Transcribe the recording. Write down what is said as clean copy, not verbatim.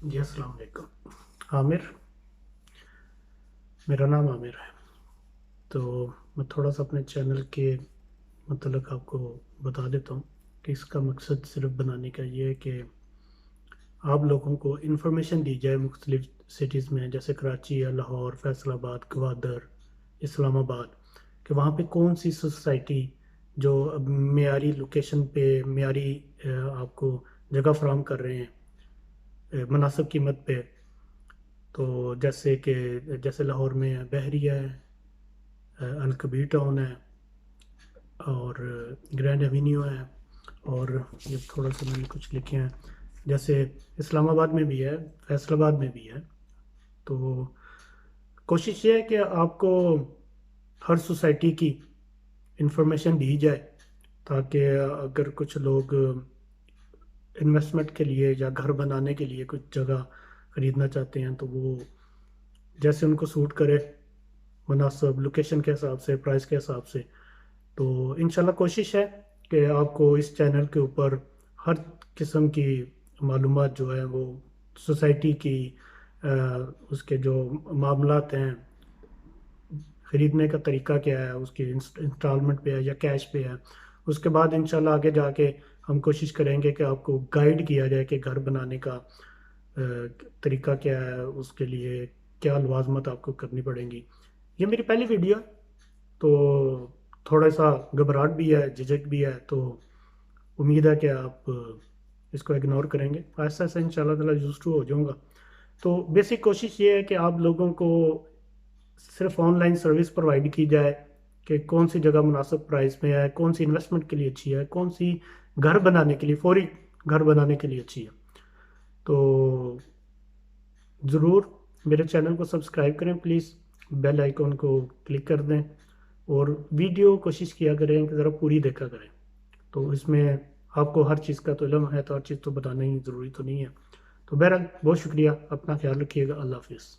جی السلام علیکم عامر، میرا نام عامر ہے۔ تو میں تھوڑا سا اپنے چینل کے متعلق آپ کو بتا دیتا ہوں کہ اس کا مقصد صرف بنانے کا یہ ہے کہ آپ لوگوں کو انفارمیشن دی جائے مختلف سٹیز میں، جیسے کراچی یا لاہور، فیصل آباد، گوادر، اسلام آباد، کہ وہاں پہ کون سی سوسائٹی جو اب معیاری لوکیشن پہ معیاری آپ کو جگہ فراہم کر رہے ہیں مناسب قیمت پہ۔ تو جیسے لاہور میں بحریہ ہے، الکبیر ٹاؤن ہے، اور گرینڈ ایوینیو ہے، اور یہ تھوڑا سا میں نے کچھ لکھے ہیں، جیسے اسلام آباد میں بھی ہے، فیصل آباد میں بھی ہے۔ تو کوشش یہ ہے کہ آپ کو ہر سوسائٹی کی انفارمیشن دی جائے، تاکہ اگر کچھ لوگ انویسٹمنٹ کے لیے یا گھر بنانے کے لیے کچھ جگہ خریدنا چاہتے ہیں تو وہ جیسے ان کو سوٹ کرے، مناسب لوکیشن کے حساب سے، پرائس کے حساب سے۔ تو انشاءاللہ کوشش ہے کہ آپ کو اس چینل کے اوپر ہر قسم کی معلومات جو ہے وہ سوسائٹی کی اس کے جو معاملات ہیں، خریدنے کا طریقہ کیا ہے، اس کی انسٹالمنٹ پہ ہے یا کیش پہ ہے۔ اس کے بعد انشاءاللہ آگے جا کے ہم کوشش کریں گے کہ آپ کو گائیڈ کیا جائے کہ گھر بنانے کا طریقہ کیا ہے، اس کے لیے کیا لوازمات آپ کو کرنی پڑیں گی۔ یہ میری پہلی ویڈیو ہے، تو تھوڑا سا گھبراہٹ بھی ہے، جھجک بھی ہے، تو امید ہے کہ آپ اس کو اگنور کریں گے۔ ایسا ایسا ان شاء اللہ تعالیٰ یوز ٹو ہو جاؤں گا۔ تو بیسک کوشش یہ ہے کہ آپ لوگوں کو صرف آن لائن سروس پرووائڈ کی جائے کہ کون سی جگہ مناسب پرائس میں ہے، کون سی انویسٹمنٹ کے لیے اچھی ہے، کون سی گھر بنانے کے لیے، فوری گھر بنانے کے لیے اچھی ہے۔ تو ضرور میرے چینل کو سبسکرائب کریں پلیز، بیل آئیکن کو کلک کر دیں، اور ویڈیو کوشش کیا کریں کہ ذرا پوری دیکھا کریں۔ تو اس میں آپ کو ہر چیز کا تو علم ہے، تو ہر چیز تو بتانا ہی ضروری تو نہیں ہے۔ تو بہرحال بہت شکریہ، اپنا خیال رکھیے گا، اللہ حافظ۔